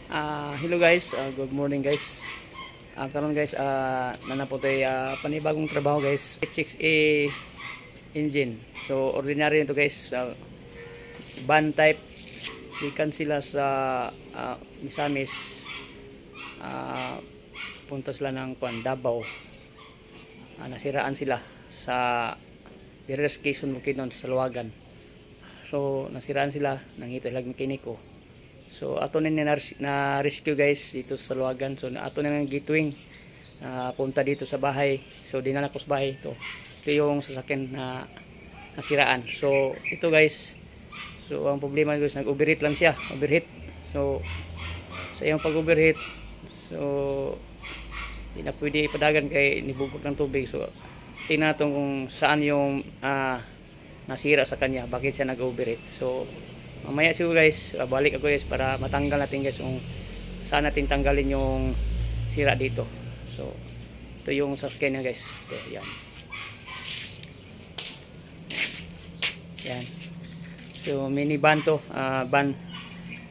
Hello guys, good morning guys. Karon guys, nanapotoy panibagong trabaho guys. 6A engine. So ordinary nito guys, van type. Ikan sila sa Misamis. Punta sila ng Davao. Nasiraan sila sa Beres Quezon Bukidnon sa Luwagan. So nasiraan sila, nangita lag mekaniko. So ato na rescue guys dito sa Luwagan. So ato na ng gitwing punta dito sa bahay. So dinala ko sa bahay ito. Ito yung sasakyan na nasiraan. So ito guys. So ang problema guys, nag-overheat lang siya, overheat. So sa iyong pag-overheat, so hindi na pwede ipadagan kay nibugot ng tubig. So tingnan natin kung saan yung nasira sa kanya, bakit siya nag-overheat. So mamaya siguro guys, balik ako guys para matanggal natin guys kung saan natin tanggalin yung sira dito. So ito yung sasakyan niya guys. Ito, yan. Yan. So minivan to, van.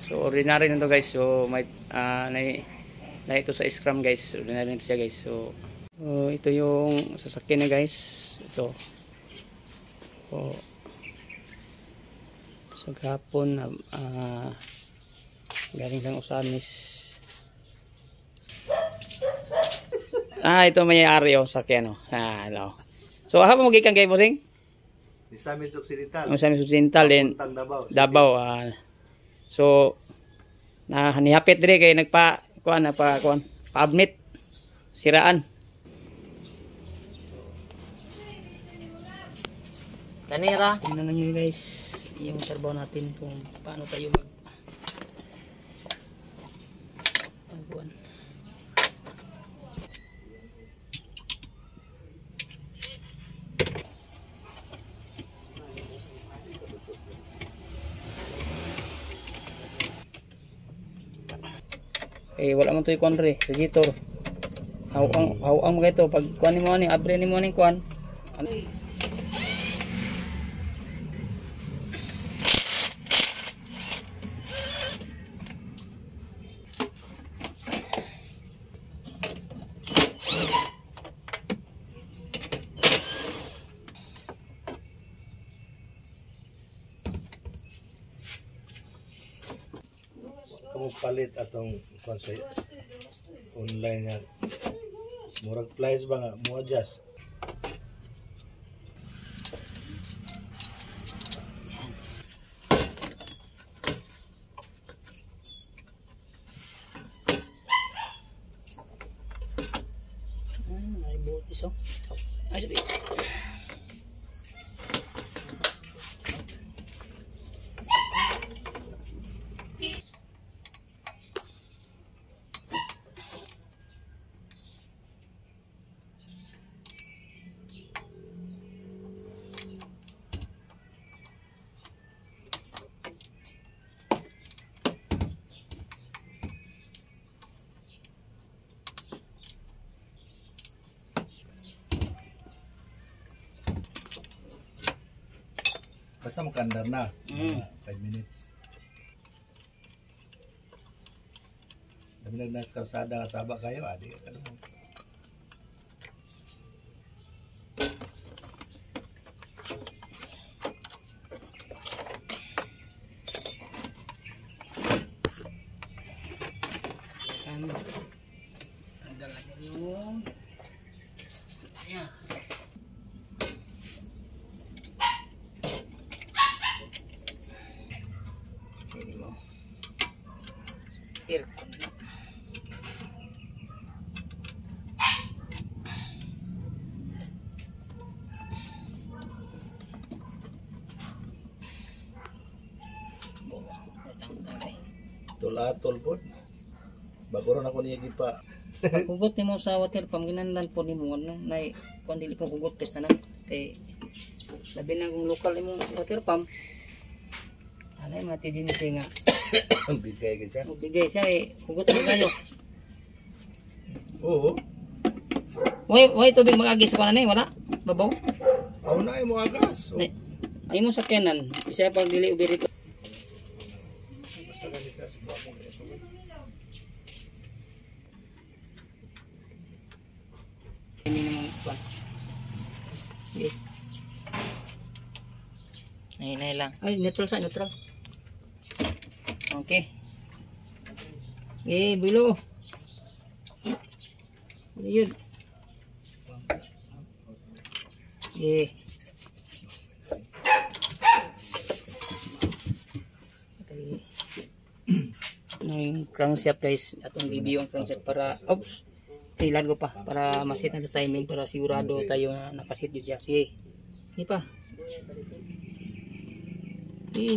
So ordinary nito guys. So may na ito sa Scrum guys. Ordinary nito siya guys. So ito yung sasakyan niya guys. Ito. So gapon galing lang Usamis. Ito may-ari yung sakyan no. So hapa mo gikan kay Bossing? Misamis Occidental. Misamis Occidental din. Davao. So nihapit dire kay pa-admit siraan. Kanira, tingnan niyo guys yung trabaho natin kung paano tayo magbuwan. Wala man to yung kuan re, regitor. Hawang mga ito pag kuan ni mo ni abre ni mo ni kuan. Kamu palit atong konsay online nga murag price ba nga mo adjust. Ay buti so. Ay sabi. Basta makandar na. 5 minutes. Dami nagnas kalsada nga saba kayo, adi ka naman. Tanggal natin yung yeah. Aircon na. Tol-atol po. Bagoron ako niya gipa. Hugot ni mo sa water pump, ginanlan po ni mo. Nay, kung dili po hugot test na lang. Kay, labi na kung local ni mo water pump. Alay, mati din siya nga. Bigay ka siya. Bigay siya hugot mo kayo. Oo. Way tubig mag-agis ko na wala? Babaw? Aw na mo agas. Ay mo sakyanan, bisa pag dili ubiri ko. lang. Ay, neutral sa neutral. Okay. Bilo. Yun. Okay. Yung crankshaft guys, atong review yung crankshaft para silan ko pa para masit na sa timing para sigurado tayo na nakasit din siya. Sige. Hindi pa. Sige.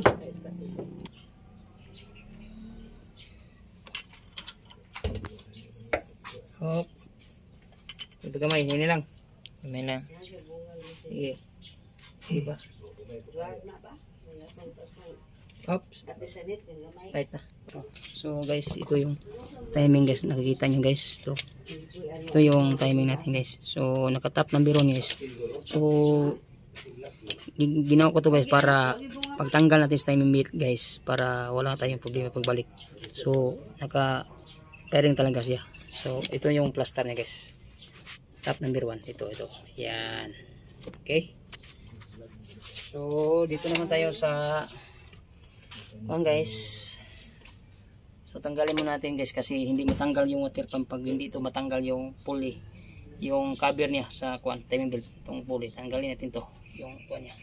Hop. Ito gamay, hindi lang. Gamay na. Sige. Sige pa. Oops. Right na. So guys, ito yung timing guys. Nakikita nyo guys. Ito yung timing natin guys. So nakatap ng biro guys. So ginawa ko to guys para pagtanggal natin sa timing bit guys. Para wala tayong problema pagbalik. So naka pairing talaga siya. So ito yung plaster niya guys. Tap number 1. Ito. Yan. Okay. So dito naman tayo sa guys. So tanggalin mo natin guys kasi hindi matanggal yung water pump pag hindi ito matanggal yung pulley, yung cover niya sa timing belt, itong pulley. Tanggalin natin to, yung kuan niya.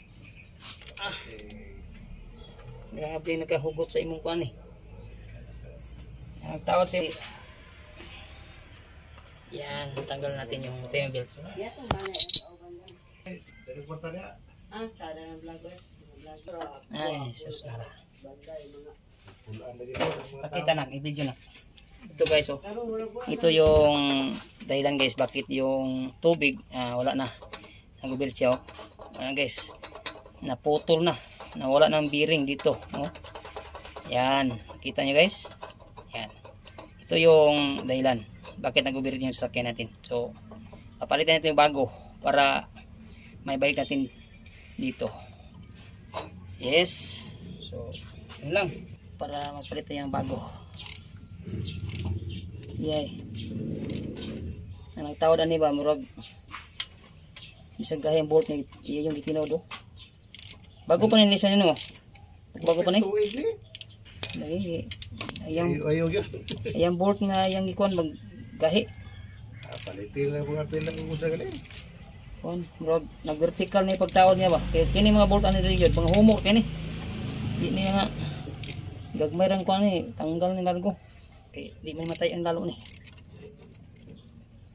Grabe nakahugot sa imong kuan eh. Ang tawag sa yan, tanggal natin yung timing belt. Ay, susara. Pakita na, i-video na. Ito guys, ito yung dahilan guys bakit yung tubig wala na. Nagubir siya guys. Naputol na. Nawala ng bearing dito, Yan, kita nyo guys. Yan. Ito yung dahilan bakit nagubir yung sasakyan natin. So, papalitan natin yung bago para may balik natin dito. Yes. So, yun lang para mapalitan yung bago. Yay. Nagtawad ani ba murag bisag gahing bolt ni iya yung gitinodo. Bago pa ni lisan mo. Bago pa ni. Lagi ayang bolt nga yang gikuan maggahi. Palitin lang mga pila ng usa gali. Kon murag nag-vertical ni pagtawad niya ba. Kay kini mga bolt ani diri gyud pang humor kini. Di niya nga gagmay rang kuan ni tanggal ni largo. Okay, di man matay ang lalo ni.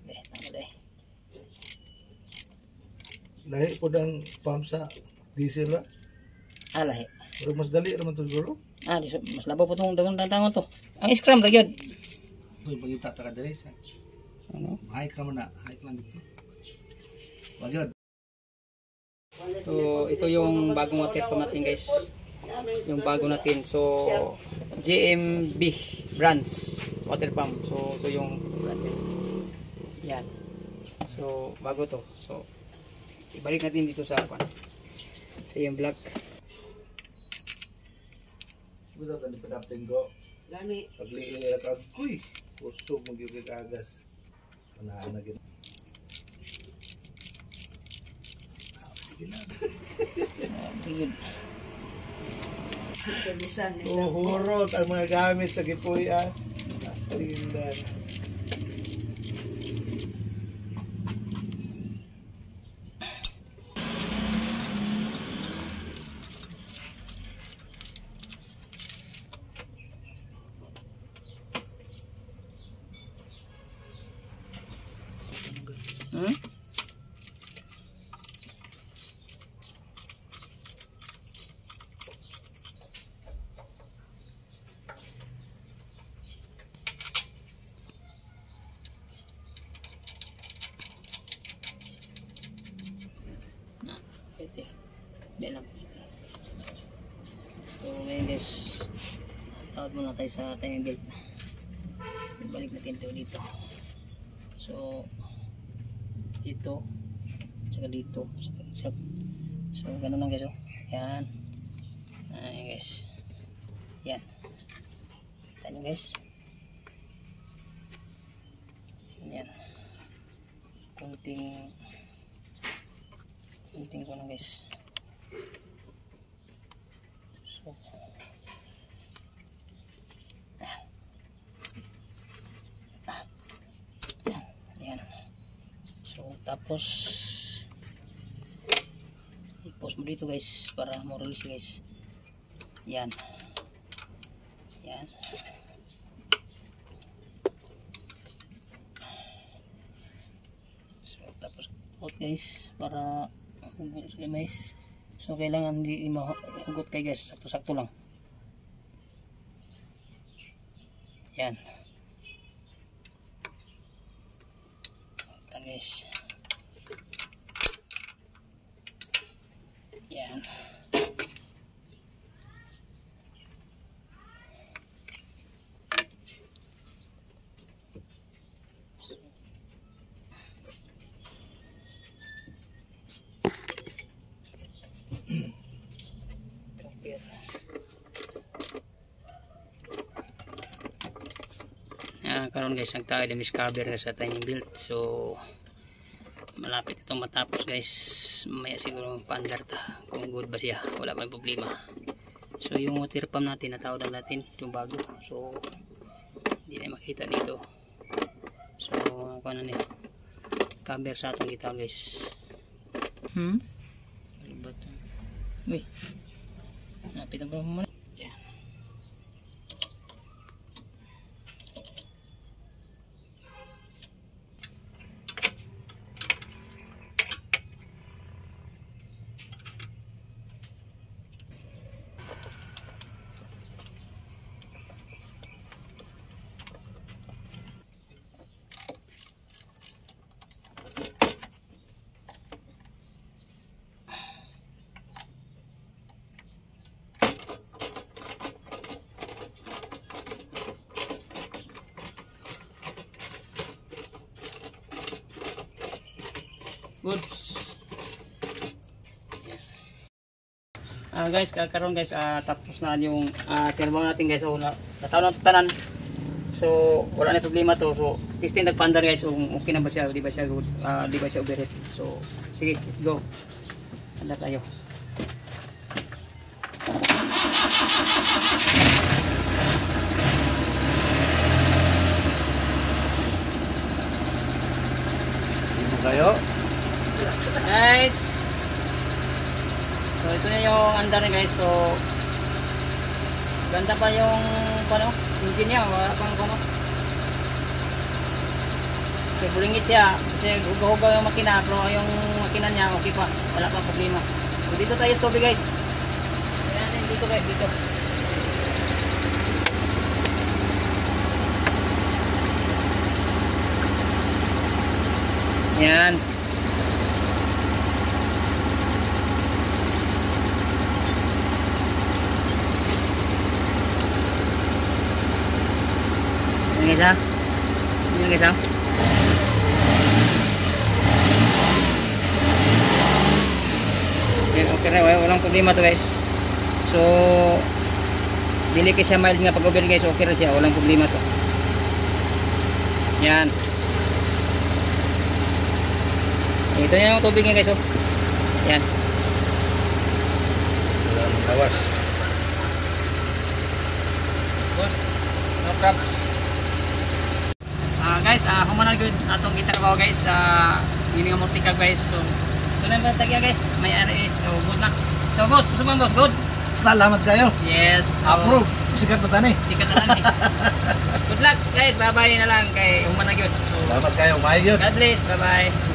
Tama dai. Lahi po ang pump sa diesel la. Lahi. Pero mas dali raman to siguro. Mas labaw po itong dagang tantangon to. Ang scrum ra gyud. Uy, pagita ta ka diri sa. Hike raman na, hike lang dito. Wag yun. So, ito yung bagong water pump natin guys. Yung bago natin. So, GMB brands water pump. So, ito yung brands yan. So, bago to. So, ibalik natin dito sa yung black. Buta tani padapting ko. Gani. Pagliin ka kuy. Kusog mo gyud agas. Panaan na gid. Sige na. Yun. Hurot ang mga gamit sa gipuyan. Astindan. So ngayon guys, tawad muna tayo sa timing belt. Balik natin ito dito. So dito saka dito. So ganun lang guys. Yan. Ayan guys. Yan. Kita nyo guys. Yan. Kunting ko na guys. So, yan. So tapos i-post mo dito guys para mo release guys. Yan. Yan. So tapos out guys para hugot guys. So kailangan hindi mahugot kay guys, sakto-sakto lang. Yan. Ito guys. Yan. Karon guys, nagtayo din discover sa tiny build. So malapit itong matapos guys. Mamaya siguro paandar ta kung good ba siya, wala pa problema. So yung water pump natin natawag natin yung bago. So hindi na makita dito. So ano ni cover sa atong gitawag guys. Ano ba ito? Uy, napit ang problema. Goods. Guys, kakaroon guys, tapos na yung trabaho natin guys. So nataon na tanan. So wala na problema to. So testing nagpaandar guys kung okay na ba siya, di ba siya good, di ba siya overheat. So sige, let's go. Andar tayo. Dito kayo. Guys, so ito na yung andar guys. So ganda pa yung ano, engine niya, wala pang ano. So bulingit siya kasi hugaw-hugaw yung makina, pero yung makina niya okay pa, wala pang problema. So dito tayo sa tubig guys. Ayan, dito guys, dito. Yan. Yan guys ha. Yan guys ha. Yan, okay na, walang problema to guys. So dili kay siya mild nga pag-over guys, okay na siya, walang problema to. Yan. Ito na yung tubig niya guys, oh. Yan. Walang lawas. Good. No problems. Guys, humanan good atong gitrabaho guys. Yun nga multi-cab guys. So ito na ba tagya guys? May RS. So good na. So boss, sumang boss, good. Salamat kayo. Yes. So, Approve. Sikat pa tani. sikat na lang. Good luck guys. Bye-bye na lang kay humanan good. So, Salamat kayo. Maayos. God bless. Bye-bye.